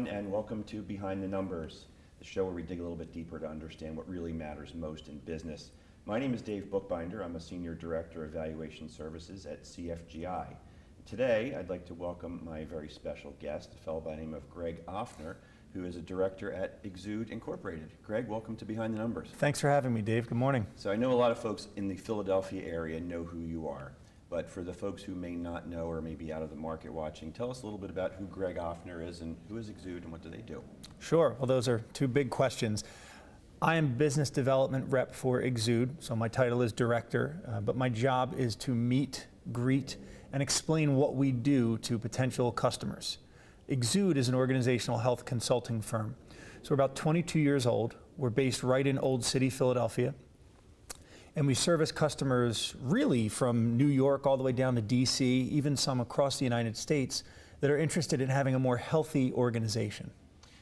everyone, and welcome to Behind the Numbers, the show where we dig a little bit deeper to understand what really matters most in business. My name is Dave Bookbinder. I'm a Senior Director of Valuation Services at CFGI. Today, I'd like to welcome my very special guest, a fellow by the name of Greg Offner, who is a director at Exude Incorporated. Greg, welcome to Behind the Numbers. Thanks for having me, Dave. Good morning. So I know a lot of folks in the Philadelphia area know who you are, but for the folks who may not know or may be out of the market watching, tell us a little bit about who Greg Offner is and who is Exude and what do they do? Sure. Well, those are two big questions. I am business development rep for Exude, so my title is director, but my job is to meet, greet, and explain what we do to potential customers. Exude is an organizational health consulting firm. So we're about 22 years old. We're based right in Old City, Philadelphia. And we service customers really from New York all the way down to DC, even some across the United States that are interested in having a more healthy organization.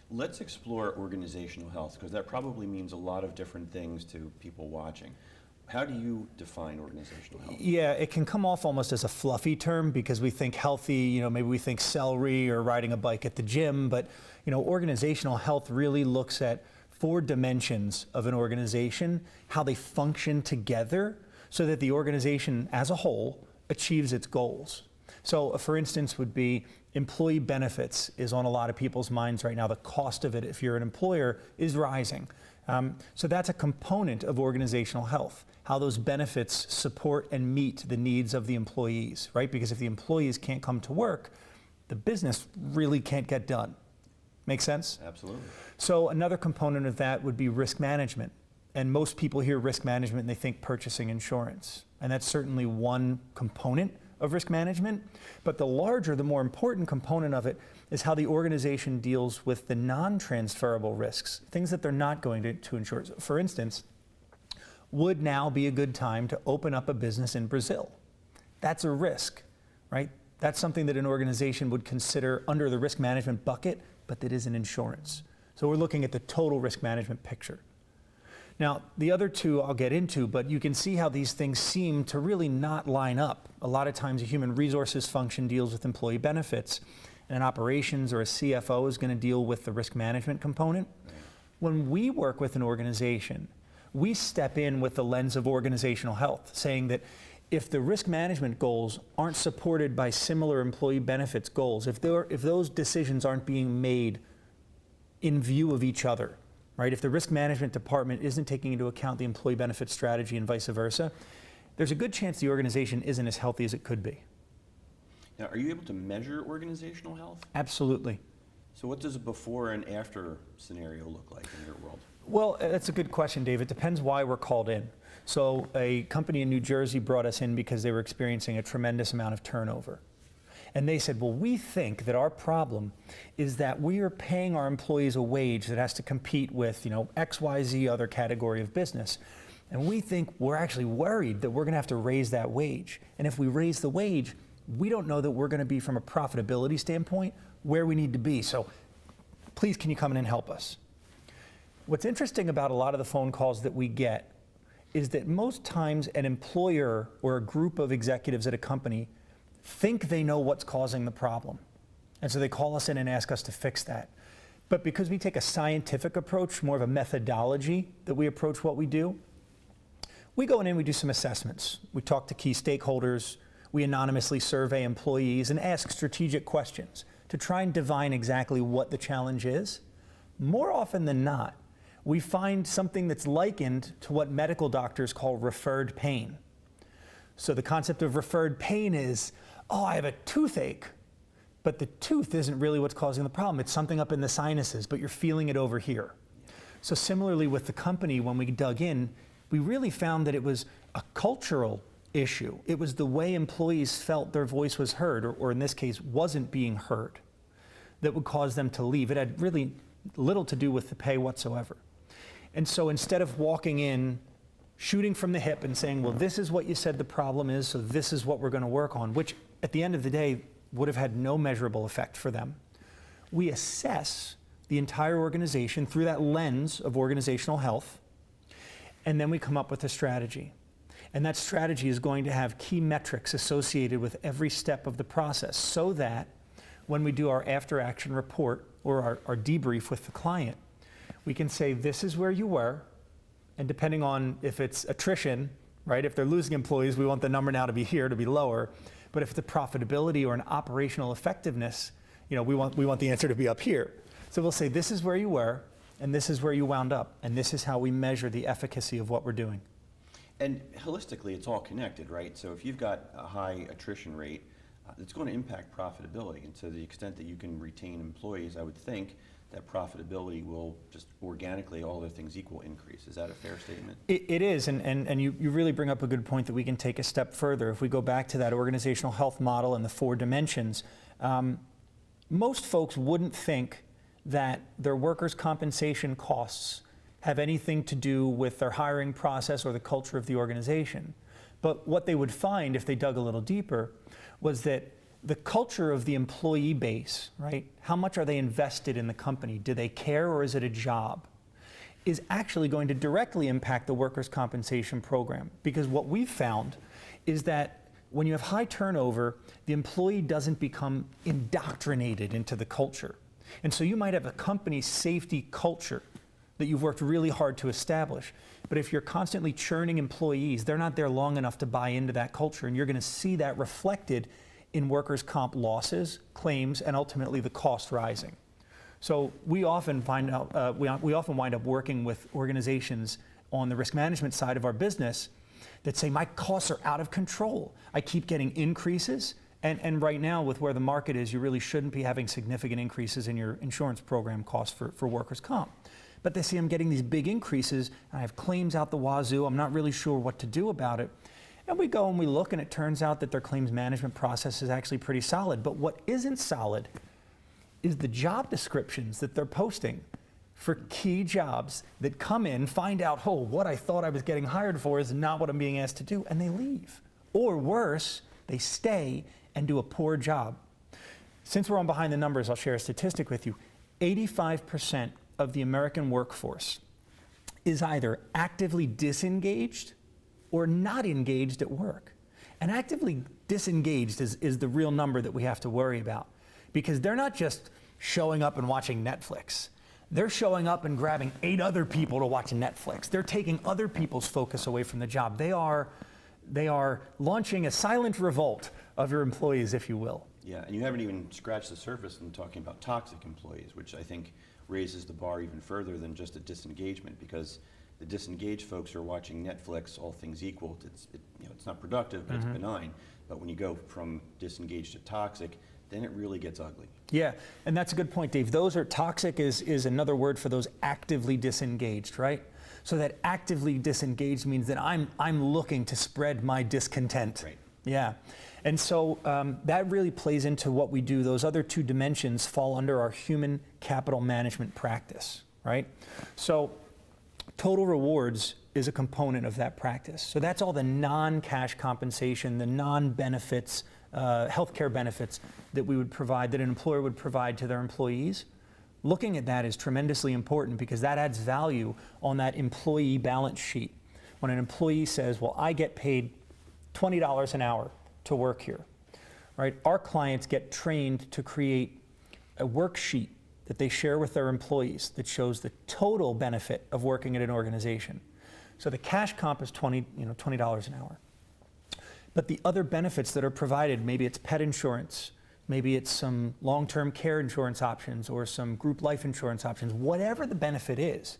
Let's explore organizational health, because that probably means a lot of different things to people watching. How do you define organizational health? Yeah, it can come off almost as a fluffy term because we think healthy, maybe we think celery or riding a bike at the gym, but organizational health really looks at 4 dimensions of an organization, how they function together so that the organization as a whole achieves its goals. So for instance would be employee benefits is on a lot of people's minds right now. The cost of it, if you're an employer, is rising. So that's a component of organizational health, how those benefits support and meet the needs of the employees, right? Because if the employees can't come to work, the business really can't get done. Make sense? Absolutely. So another component of that would be risk management. And most people hear risk management and they think purchasing insurance. And that's certainly one component of risk management. But the larger, the more important component of it is how the organization deals with the non-transferable risks, things that they're not going to insure. For instance, would now be a good time to open up a business in Brazil? That's a risk, right? That's something that an organization would consider under the risk management bucket, but that isn't insurance. So we're looking at the total risk management picture. Now, the other two I'll get into, but you can see how these things seem to really not line up. A lot of times a human resources function deals with employee benefits, and an operations or a CFO is going to deal with the risk management component. When we work with an organization, we step in with the lens of organizational health, saying that if the risk management goals aren't supported by similar employee benefits goals, if those decisions aren't being made in view of each other, right? If the risk management department isn't taking into account the employee benefit strategy and vice versa, there's a good chance the organization isn't as healthy as it could be. Now, are you able to measure organizational health? Absolutely. So what does a before and after scenario look like in your world? Well, that's a good question, Dave. It depends why we're called in. So a company in New Jersey brought us in because they were experiencing a tremendous amount of turnover. And they said, well, we think that our problem is that we are paying our employees a wage that has to compete with, XYZ other category of business. And we think we're actually worried that we're going to have to raise that wage. And if we raise the wage, we don't know that we're going to be, from a profitability standpoint, where we need to be. So please, can you come in and help us? What's interesting about a lot of the phone calls that we get is that most times an employer or a group of executives at a company think they know what's causing the problem. And so they call us in and ask us to fix that. But because we take a scientific approach, more of a methodology that we approach what we do, we go in and we do some assessments. We talk to key stakeholders. We anonymously survey employees and ask strategic questions to try and divine exactly what the challenge is. More often than not, we find something that's likened to what medical doctors call referred pain. So the concept of referred pain is, oh, I have a toothache, but the tooth isn't really what's causing the problem. It's something up in the sinuses, but you're feeling it over here. So similarly with the company, when we dug in, we really found that it was a cultural issue. It was the way employees felt their voice was heard, or in this case, wasn't being heard, that would cause them to leave. It had really little to do with the pay whatsoever. And so instead of walking in, shooting from the hip and saying, well, this is what you said the problem is, so this is what we're going to work on, which at the end of the day would have had no measurable effect for them, we assess the entire organization through that lens of organizational health, and then we come up with a strategy. And that strategy is going to have key metrics associated with every step of the process so that when we do our after-action report or our debrief with the client, we can say, this is where you were, and depending on if it's attrition, right? If they're losing employees, we want the number now to be here, to be lower. But if it's a profitability or an operational effectiveness, we want the answer to be up here. So we'll say, this is where you were, and this is where you wound up, and this is how we measure the efficacy of what we're doing. And holistically, it's all connected, right? So if you've got a high attrition rate, it's going to impact profitability. And to the extent that you can retain employees, I would think that profitability will just organically, all other things equal, increase. Is that a fair statement? It is, and you really bring up a good point that we can take a step further. If we go back to that organizational health model and the 4 dimensions, most folks wouldn't think that their workers' compensation costs have anything to do with their hiring process or the culture of the organization. But what they would find if they dug a little deeper was that the culture of the employee base, right? How much are they invested in the company? Do they care, or is it a job? Is actually going to directly impact the workers' compensation program. Because what we've found is that when you have high turnover, the employee doesn't become indoctrinated into the culture. And so you might have a company safety culture that you've worked really hard to establish. But if you're constantly churning employees, they're not there long enough to buy into that culture, and you're going to see that reflected in workers' comp losses, claims, and ultimately the cost rising. So we often find out, we often wind up working with organizations on the risk management side of our business that say, my costs are out of control. I keep getting increases, and right now with where the market is, you really shouldn't be having significant increases in your insurance program costs for workers' comp. But they say, I'm getting these big increases, and I have claims out the wazoo, I'm not really sure what to do about it. And we go and we look, and it turns out that their claims management process is actually pretty solid. But what isn't solid is the job descriptions that they're posting for key jobs that come in, find out, oh, what I thought I was getting hired for is not what I'm being asked to do, and they leave. Or worse, they stay and do a poor job. Since we're on Behind the Numbers, I'll share a statistic with you. 85% of the American workforce is either actively disengaged or not engaged at work. And actively disengaged is the real number that we have to worry about, because they're not just showing up and watching Netflix. They're showing up and grabbing 8 other people to watch Netflix. They're taking other people's focus away from the job. They are launching a silent revolt of your employees, if you will. Yeah, and you haven't even scratched the surface in talking about toxic employees, which I think raises the bar even further than just a disengagement, because the disengaged folks are watching Netflix, all things equal. It's not productive, but it's benign. But when you go from disengaged to toxic, then it really gets ugly. Yeah, and that's a good point, Dave. Those are toxic is another word for those actively disengaged, right? So that actively disengaged means that I'm looking to spread my discontent. Right. Yeah, and so that really plays into what we do. Those other 2 dimensions fall under our human capital management practice, right? So total rewards is a component of that practice. So that's all the non-cash compensation, the non-benefits, healthcare benefits that we would provide, that an employer would provide to their employees. Looking at that is tremendously important, because that adds value on that employee balance sheet. When an employee says, well, I get paid $20 an hour to work here, right? Our clients get trained to create a worksheet that they share with their employees that shows the total benefit of working at an organization. So the cash comp is $20 an hour. But the other benefits that are provided, maybe it's pet insurance, maybe it's some long-term care insurance options or some group life insurance options, whatever the benefit is,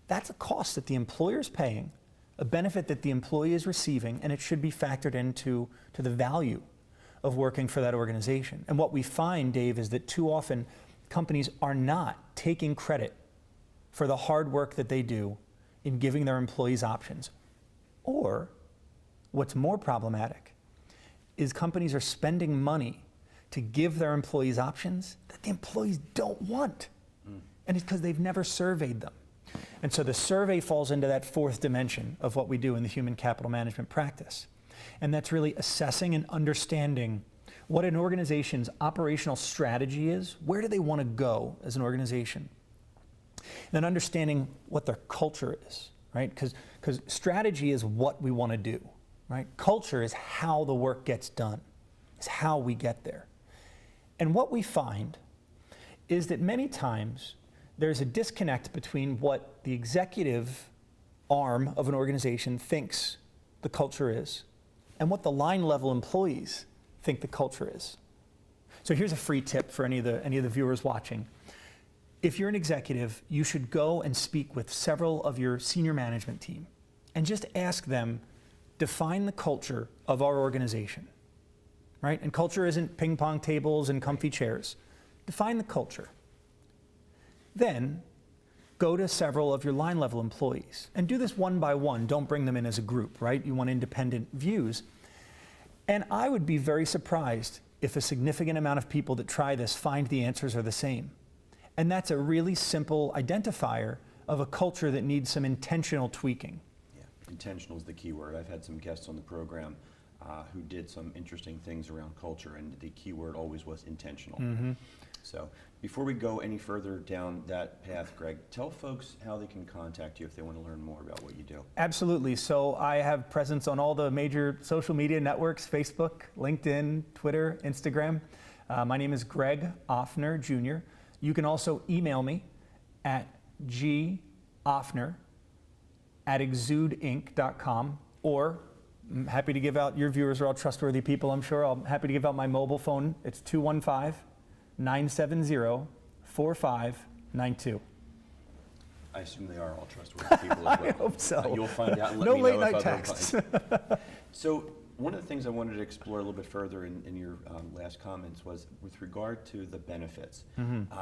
that's a cost that the employer's paying, a benefit that the employee is receiving, and it should be factored into the value of working for that organization. And what we find, Dave, is that too often companies are not taking credit for the hard work that they do in giving their employees options. Or, what's more problematic, is companies are spending money to give their employees options that the employees don't want. And it's because they've never surveyed them. And so the survey falls into that 4th dimension of what we do in the human capital management practice. And that's really assessing and understanding what an organization's operational strategy is, where do they want to go as an organization, and then understanding what their culture is, right? Because strategy is what we want to do, right? Culture is how the work gets done. It's how we get there. And what we find is that many times there's a disconnect between what the executive arm of an organization thinks the culture is and what the line level employees think the culture is. So here's a free tip for any of the viewers watching. If you're an executive, you should go and speak with several of your senior management team and just ask them, define the culture of our organization, right? And culture isn't ping pong tables and comfy chairs. Define the culture. Then go to several of your line level employees and do this one by one. Don't bring them in as a group, right? You want independent views. And I would be very surprised if a significant amount of people that try this find the answers are the same. And that's a really simple identifier of a culture that needs some intentional tweaking. Yeah, intentional is the key word. I've had some guests on the program who did some interesting things around culture, and the key word always was intentional. Mm-hmm. So before we go any further down that path, Greg, tell folks how they can contact you if they want to learn more about what you do. Absolutely. So I have presence on all the major social media networks: Facebook, LinkedIn, Twitter, Instagram. My name is Greg Offner, Jr. You can also email me at goffner@exudeinc.com, or I'm happy to give out, your viewers are all trustworthy people, I'm sure. I'm happy to give out my mobile phone. It's 215-970-4592. I assume they are all trustworthy people as well. I hope so. You'll find out and let No me late know if night other texts. So one of the things I wanted to explore a little bit further in your last comments was with regard to the benefits. Mm-hmm.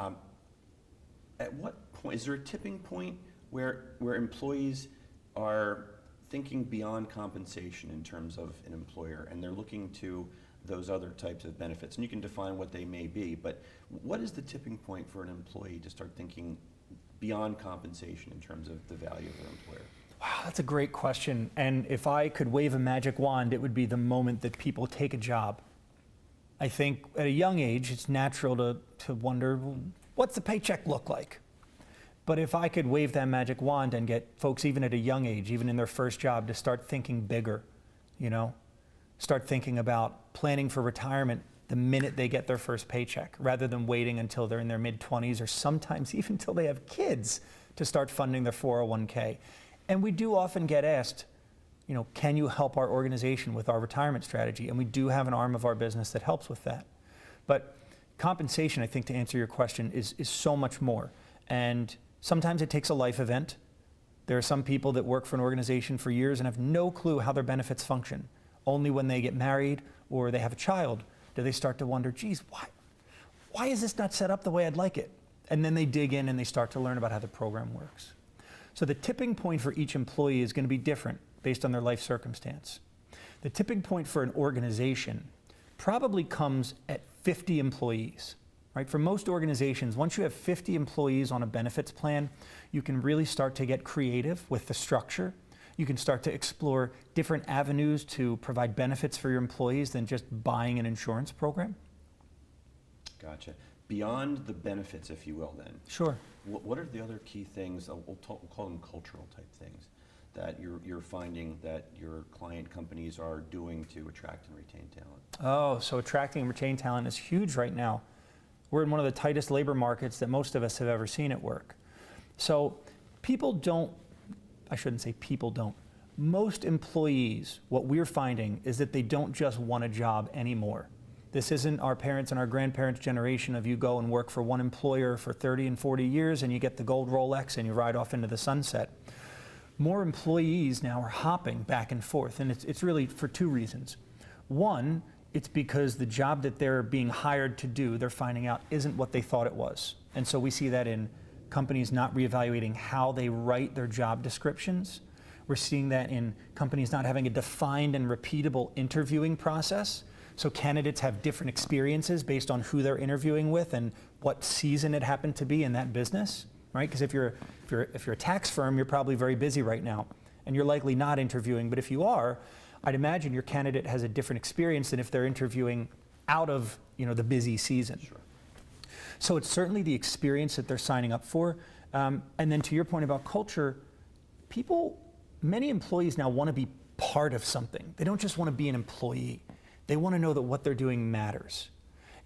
At what point, is there a tipping point where employees are thinking beyond compensation in terms of an employer, and they're looking to those other types of benefits? And you can define what they may be, but what is the tipping point for an employee to start thinking beyond compensation in terms of the value of their employer? Wow, that's a great question. And if I could wave a magic wand, it would be the moment that people take a job. I think at a young age, it's natural to wonder, well, what's the paycheck look like? But if I could wave that magic wand and get folks, even at a young age, even in their first job, to start thinking bigger, start thinking about planning for retirement the minute they get their first paycheck, rather than waiting until they're in their mid-20s or sometimes even until they have kids to start funding their 401k. And we do often get asked, can you help our organization with our retirement strategy? And we do have an arm of our business that helps with that. But compensation, I think, to answer your question, is so much more. And sometimes it takes a life event. There are some people that work for an organization for years and have no clue how their benefits function. Only when they get married or they have a child do they start to wonder, geez, why is this not set up the way I'd like it? And then they dig in and they start to learn about how the program works. So the tipping point for each employee is going to be different based on their life circumstance. The tipping point for an organization probably comes at 50 employees. Right? For most organizations, once you have 50 employees on a benefits plan, you can really start to get creative with the structure. You can start to explore different avenues to provide benefits for your employees than just buying an insurance program. Gotcha. Beyond the benefits, if you will, then. Sure. What are the other key things, we'll call them cultural type things, that you're finding that your client companies are doing to attract and retain talent? Oh, so attracting and retaining talent is huge right now. We're in one of the tightest labor markets that most of us have ever seen at work. So most employees, what we're finding is that they don't just want a job anymore. This isn't our parents' and our grandparents' generation of you go and work for one employer for 30 and 40 years and you get the gold Rolex and you ride off into the sunset. More employees now are hopping back and forth, and it's really for two reasons. One, it's because the job that they're being hired to do, they're finding out isn't what they thought it was. And so we see that in companies not reevaluating how they write their job descriptions. We're seeing that in companies not having a defined and repeatable interviewing process. So candidates have different experiences based on who they're interviewing with and what season it happened to be in that business, right? Because if you're a tax firm, you're probably very busy right now, and you're likely not interviewing. But if you are, I'd imagine your candidate has a different experience than if they're interviewing out of the busy season. Sure. So it's certainly the experience that they're signing up for. And then to your point about culture, many employees now want to be part of something. They don't just want to be an employee. They want to know that what they're doing matters.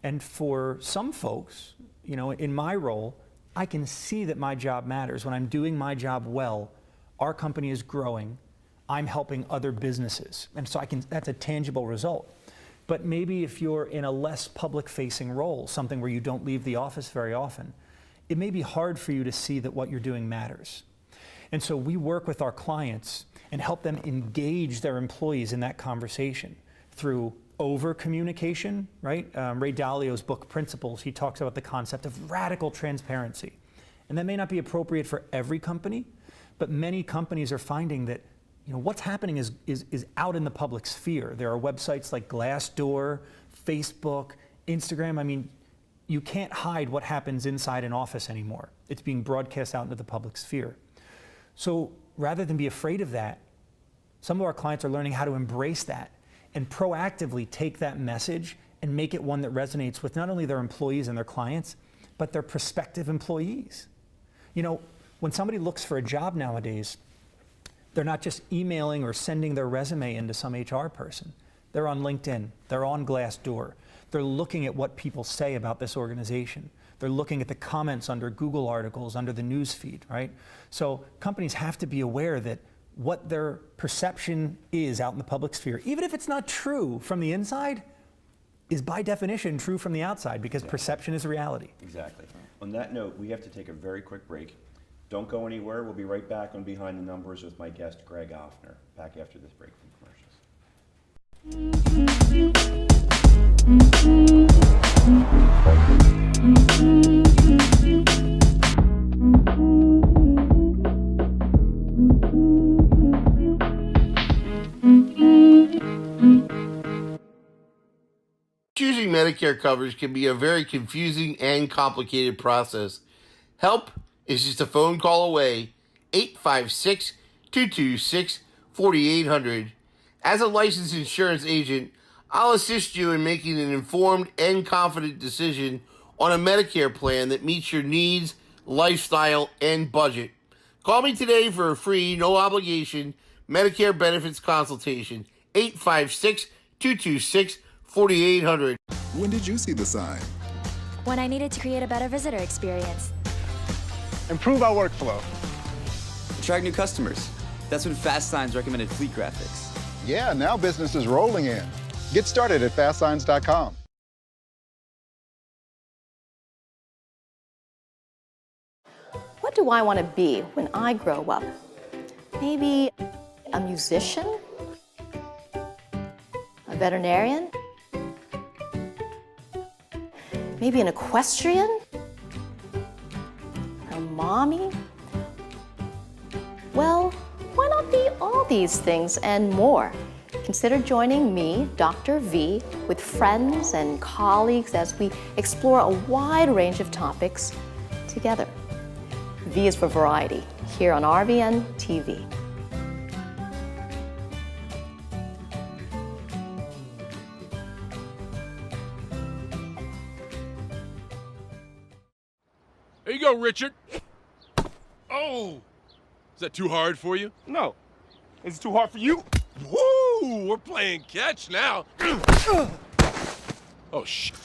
And for some folks, you know, in my role, I can see that my job matters. When I'm doing my job well, our company is growing, I'm helping other businesses. And so that's a tangible result. But maybe if you're in a less public-facing role, something where you don't leave the office very often, it may be hard for you to see that what you're doing matters. And so we work with our clients and help them engage their employees in that conversation through over-communication, right? Ray Dalio's book, Principles, he talks about the concept of radical transparency. And that may not be appropriate for every company, but many companies are finding that, you know, what's happening is out in the public sphere. There are websites like Glassdoor, Facebook, Instagram. I mean, you can't hide what happens inside an office anymore. It's being broadcast out into the public sphere. So rather than be afraid of that, some of our clients are learning how to embrace that and proactively take that message and make it one that resonates with not only their employees and their clients, but their prospective employees. You know, when somebody looks for a job nowadays, they're not just emailing or sending their resume into some HR person. They're on LinkedIn, they're on Glassdoor. They're looking at what people say about this organization. They're looking at the comments under Google articles, under the news feed, right? So companies have to be aware that what their perception is out in the public sphere, even if it's not true from the inside, is by definition true from the outside, because perception is reality. Exactly. On that note, we have to take a very quick break. Don't go anywhere. We'll be right back on Behind the Numbers with my guest, Greg Offner. Back after this break from Choosing Medicare coverage can be a very confusing and complicated process. Help is just a phone call away, 856-226-4800. As a licensed insurance agent, I'll assist you in making an informed and confident decision on a Medicare plan that meets your needs, lifestyle, and budget. Call me today for a free, no-obligation Medicare benefits consultation, 856-226-4800. When did you see the sign? When I needed to create a better visitor experience. Improve our workflow. Attract new customers. That's when Fast Signs recommended Fleet Graphics. Yeah, now business is rolling in. Get started at fastsigns.com. What do I want to be when I grow up? Maybe a musician? A veterinarian? Maybe an equestrian? A mommy? Well, why not be all these things and more? Consider joining me, Dr. V, with friends and colleagues as we explore a wide range of topics together. V is for variety, here on RVN TV. There you go, Richard. Oh! Is that too hard for you? No. Is it too hard for you? Woo! We're playing catch now. Oh, shit.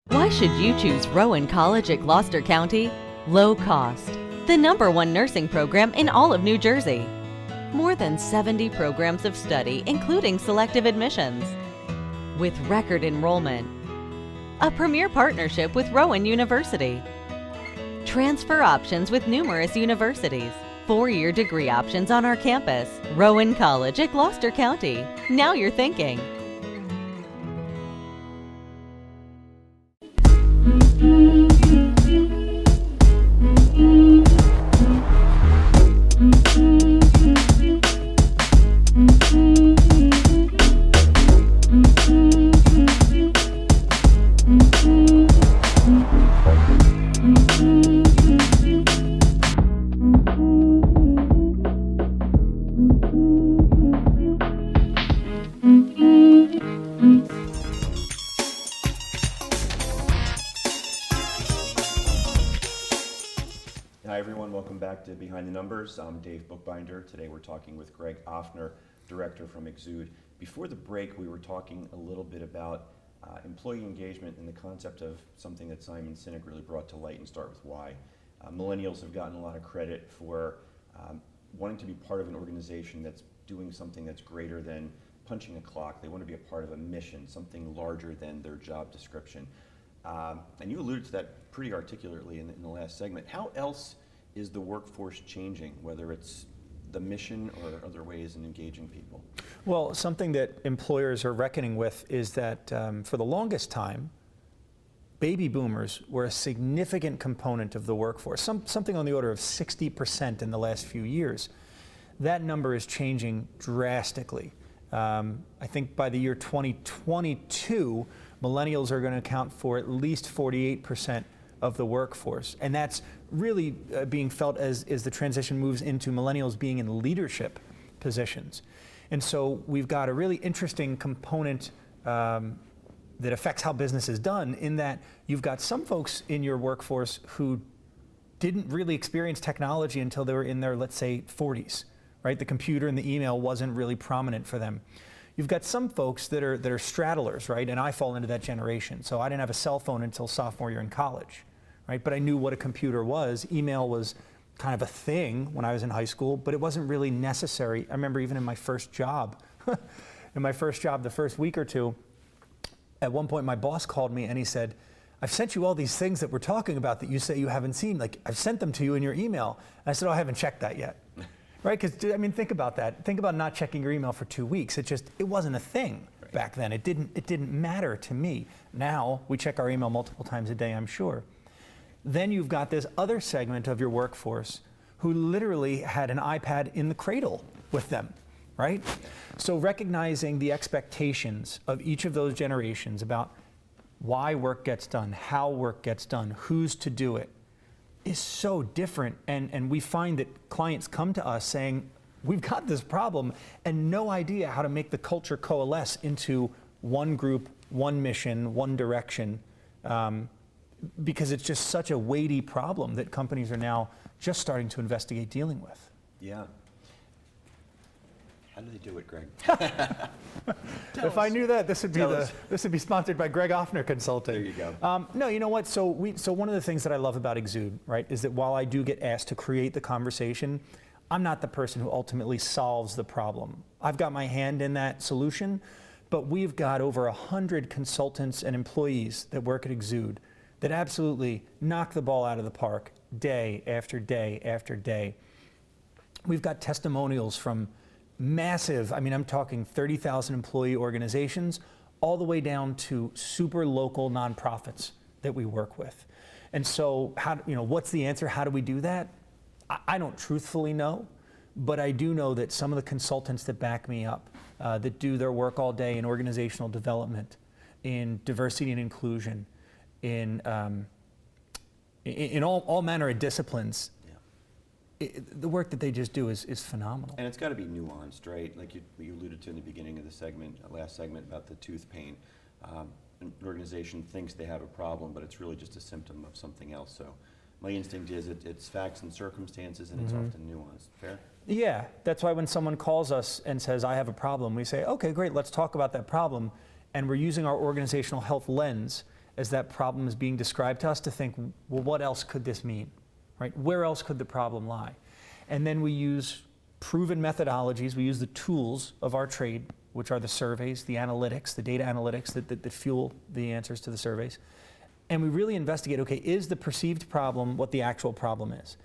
Why should you choose Rowan College at Gloucester County? Low cost, the #1 nursing program in all of New Jersey. More than 70 programs of study, including selective admissions. With record enrollment. A premier partnership with Rowan University. Transfer options with numerous universities. 4-year degree options on our campus. Rowan College at Gloucester County. Now you're thinking. Hi everyone, welcome back to Behind the Numbers. I'm Dave Bookbinder. Today we're talking with Greg Offner, director from Exude. Before the break, we were talking a little bit about employee engagement and the concept of something that Simon Sinek really brought to light, and start with why. Millennials have gotten a lot of credit for wanting to be part of an organization that's doing something that's greater than punching a clock. They want to be a part of a mission, something larger than their job description. And you alluded to that pretty articulately in the last segment. How else is the workforce changing, whether it's the mission or other ways in engaging people? Well, something that employers are reckoning with is that for the longest time, baby boomers were a significant component of the workforce, something on the order of 60% in the last few years. That number is changing drastically. I think by the year 2022, millennials are going to account for at least 48% of the workforce. And that's really being felt as the transition moves into millennials being in leadership positions. And so we've got a really interesting component that affects how business is done, in that you've got some folks in your workforce who didn't really experience technology until they were in their, let's say, 40s, right? The computer and the email wasn't really prominent for them. You've got some folks that are straddlers, right? And I fall into that generation. So I didn't have a cell phone until sophomore year in college, right? But I knew what a computer was. Email was kind of a thing when I was in high school, but it wasn't really necessary. I remember even in my first job, the first week or two, at one point my boss called me and he said, "I've sent you all these things that we're talking about that you say you haven't seen. Like, I've sent them to you in your email." And I said, "Oh, I haven't checked that yet." Right? Because, I mean, think about that. Think about not checking your email for 2 weeks. It wasn't a thing back then. It didn't matter to me. Now we check our email multiple times a day, I'm sure. Then you've got this other segment of your workforce who literally had an iPad in the cradle with them, right? So recognizing the expectations of each of those generations about why work gets done, how work gets done, who's to do it, is so different. And we find that clients come to us saying, we've got this problem and no idea how to make the culture coalesce into one group, one mission, one direction, because it's just such a weighty problem that companies are now just starting to investigate dealing with. Yeah. How do they do it, Greg? If I knew that, this would be sponsored by Greg Offner Consulting. There you go. No, you know what? So one of the things that I love about Exude, right, is that while I do get asked to create the conversation, I'm not the person who ultimately solves the problem. I've got my hand in that solution, but we've got over 100 consultants and employees that work at Exude that absolutely knock the ball out of the park day after day after day. We've got testimonials from massive, I mean, I'm talking 30,000 employee organizations, all the way down to super local nonprofits that we work with. And so, what's the answer? How do we do that? I don't truthfully know, but I do know that some of the consultants that back me up, that do their work all day in organizational development, in diversity and inclusion, in all manner of disciplines, the work that they just do is phenomenal. And it's got to be nuanced, right? Like you alluded to in the beginning of the segment, last segment, about the tooth pain. An organization thinks they have a problem, but it's really just a symptom of something else. So my instinct is it's facts and circumstances, and it's often nuanced. Fair? Yeah, that's why when someone calls us and says, "I have a problem," we say, "Okay, great, let's talk about that problem." And we're using our organizational health lens as that problem is being described to us to think, well, what else could this mean? Right? Where else could the problem lie? And then we use proven methodologies. We use the tools of our trade, which are the surveys, the analytics, the data analytics that fuel the answers to the surveys. And we really investigate, okay, is the perceived problem what the actual problem is?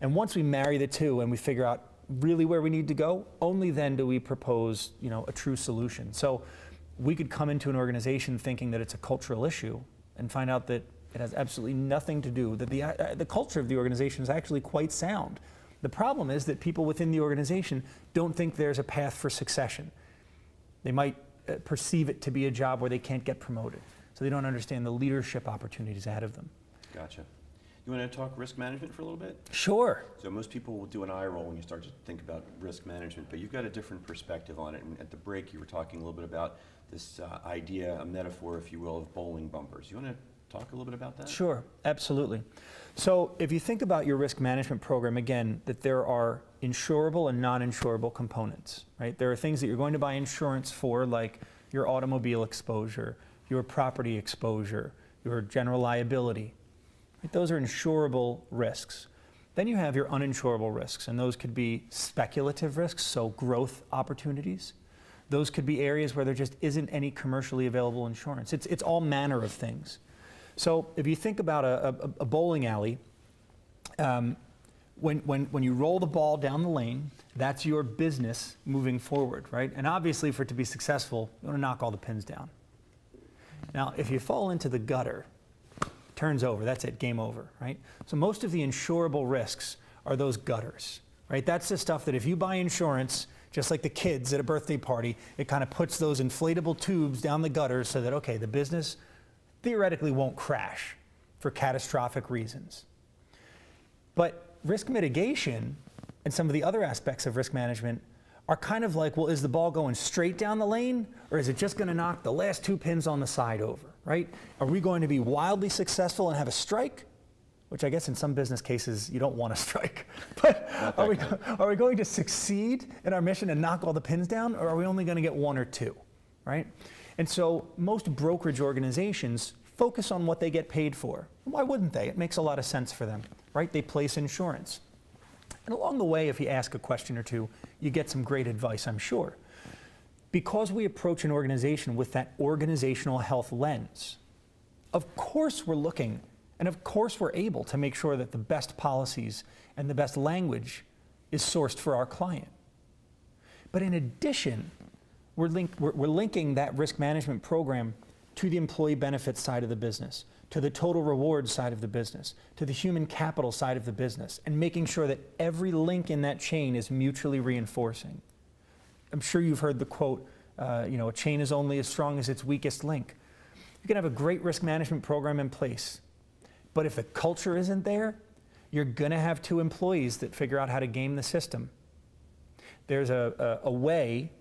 And once we marry the two and we figure out really where we need to go, only then do we propose, a true solution. So we could come into an organization thinking that it's a cultural issue and find out that it has absolutely nothing to do, that the culture of the organization is actually quite sound. The problem is that people within the organization don't think there's a path for succession. They might perceive it to be a job where they can't get promoted. So they don't understand the leadership opportunities ahead of them. Gotcha. You want to talk risk management for a little bit? Sure. So most people will do an eye roll when you start to think about risk management, but you've got a different perspective on it. And at the break, you were talking a little bit about this idea, a metaphor, if you will, of bowling bumpers. You want to talk a little bit about that? Sure, absolutely. So if you think about your risk management program, again, that there are insurable and non-insurable components, right? There are things that you're going to buy insurance for, like your automobile exposure, your property exposure, your general liability. Right? Those are insurable risks. Then you have your uninsurable risks, and those could be speculative risks, so growth opportunities. Those could be areas where there just isn't any commercially available insurance. It's all manner of things. So if you think about a bowling alley, when you roll the ball down the lane, that's your business moving forward, right? And obviously, for it to be successful, you want to knock all the pins down. Now, if you fall into the gutter, turns over, that's it, game over, right? So most of the insurable risks are those gutters, right? That's the stuff that if you buy insurance, just like the kids at a birthday party, it kind of puts those inflatable tubes down the gutters so that, okay, the business theoretically won't crash for catastrophic reasons. But risk mitigation and some of the other aspects of risk management are kind of like, well, is the ball going straight down the lane, or is it just going to knock the last 2 pins on the side over, right? Are we going to be wildly successful and have a strike? Which I guess in some business cases, you don't want a strike. But are we going to succeed in our mission and knock all the pins down, or are we only going to get 1 or 2, right? And so most brokerage organizations focus on what they get paid for. Why wouldn't they? It makes a lot of sense for them, right? They place insurance. And along the way, if you ask a question or two, you get some great advice, I'm sure. Because we approach an organization with that organizational health lens, of course we're looking, and of course we're able to make sure that the best policies and the best language is sourced for our client. But in addition, we're linking that risk management program to the employee benefits side of the business, to the total rewards side of the business, to the human capital side of the business, and making sure that every link in that chain is mutually reinforcing. I'm sure you've heard the quote, a chain is only as strong as its weakest link. You can have a great risk management program in place, but if the culture isn't there, you're going to have 2 employees that figure out how to game the system. There's a way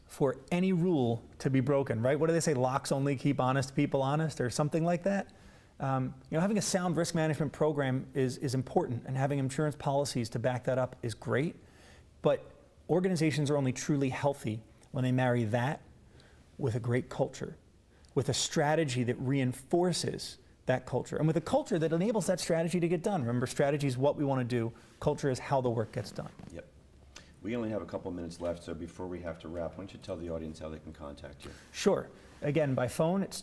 for any rule to be broken, right? What do they say? Locks only keep honest people honest, or something like that. Having a sound risk management program is important, and having insurance policies to back that up is great. But organizations are only truly healthy when they marry that with a great culture, with a strategy that reinforces that culture, and with a culture that enables that strategy to get done. Remember, strategy is what we want to do. Culture is how the work gets done. Yep. We only have a couple minutes left, so before we have to wrap, why don't you tell the audience how they can contact you? Sure. Again, by phone, it's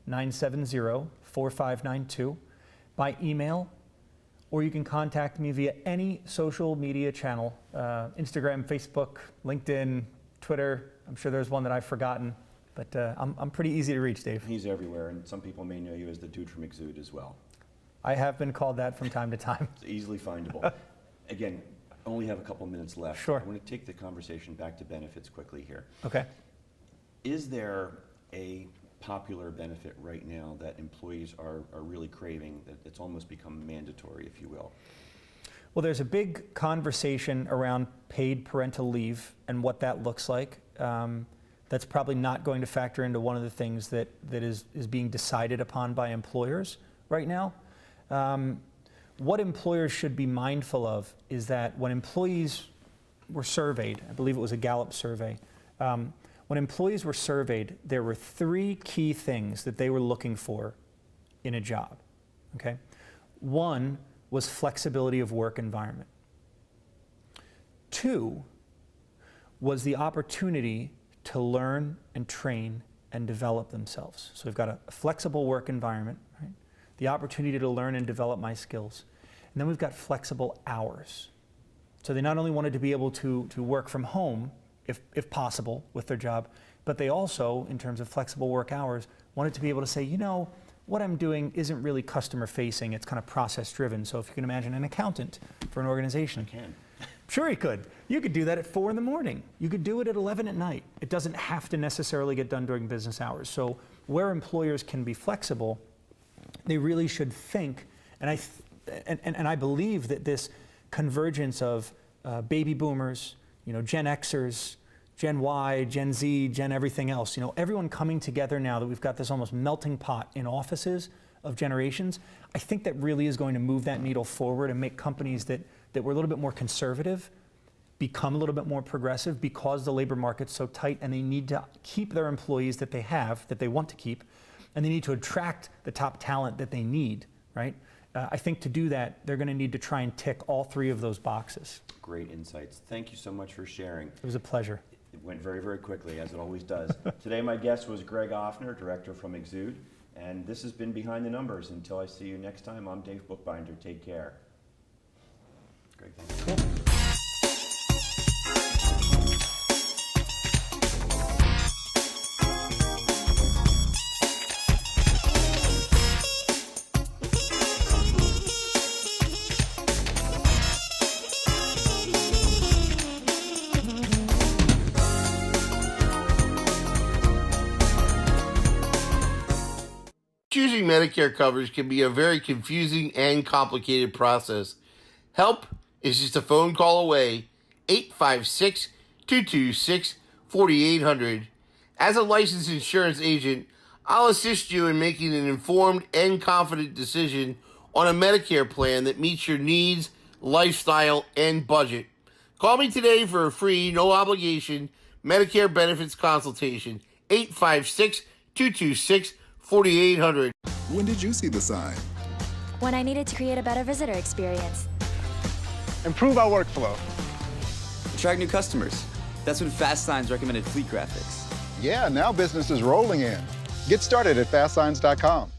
215-970-4592. By email, or you can contact me via any social media channel, Instagram, Facebook, LinkedIn, Twitter. I'm sure there's one that I've forgotten, but I'm pretty easy to reach, Dave. He's everywhere, and some people may know you as the dude from Exude as well. I have been called that from time to time. It's easily findable. Again, only have a couple minutes left. Sure. I want to take the conversation back to benefits quickly here. Okay. Is there a popular benefit right now that employees are really craving, that it's almost become mandatory, if you will? Well, there's a big conversation around paid parental leave and what that looks like. That's probably not going to factor into one of the things that is being decided upon by employers right now. What employers should be mindful of is that when employees were surveyed, I believe it was a Gallup survey, when employees were surveyed, there were 3 key things that they were looking for in a job, okay? One was flexibility of work environment. 2 was the opportunity to learn and train and develop themselves. So we've got a flexible work environment, right? The opportunity to learn and develop my skills. And then we've got flexible hours. So they not only wanted to be able to work from home, if possible, with their job, but they also, in terms of flexible work hours, wanted to be able to say, what I'm doing isn't really customer facing, it's kind of process driven. So if you can imagine an accountant for an organization. I can. Sure you could. You could do that at 4 in the morning. You could do it at 11 at night. It doesn't have to necessarily get done during business hours. So where employers can be flexible, they really should think, and I believe that this convergence of baby boomers, Gen Xers, Gen Y, Gen Z, Gen everything else, everyone coming together now that we've got this almost melting pot in offices of generations, I think that really is going to move that needle forward and make companies that were a little bit more conservative become a little bit more progressive because the labor market's so tight and they need to keep their employees that they have, that they want to keep, and they need to attract the top talent that they need, right? I think to do that, they're going to need to try and tick all three of those boxes. Great insights. Thank you so much for sharing. It was a pleasure. It went very, very quickly, as it always does. Today, my guest was Greg Offner, director from Exude, and this has been Behind the Numbers. Until I see you next time, I'm Dave Bookbinder. Take care. Greg, thank you. Cool. Choosing Medicare coverage can be a very confusing and complicated process. Help is just a phone call away, 856-226-4800. As a licensed insurance agent, I'll assist you in making an informed and confident decision on a Medicare plan that meets your needs, lifestyle, and budget. Call me today for a free, no obligation Medicare benefits consultation, 856-226-4800. When did you see the sign? When I needed to create a better visitor experience. Improve our workflow. Attract new customers. That's when Fast Signs recommended fleet graphics. Yeah, now business is rolling in. Get started at fastsigns.com.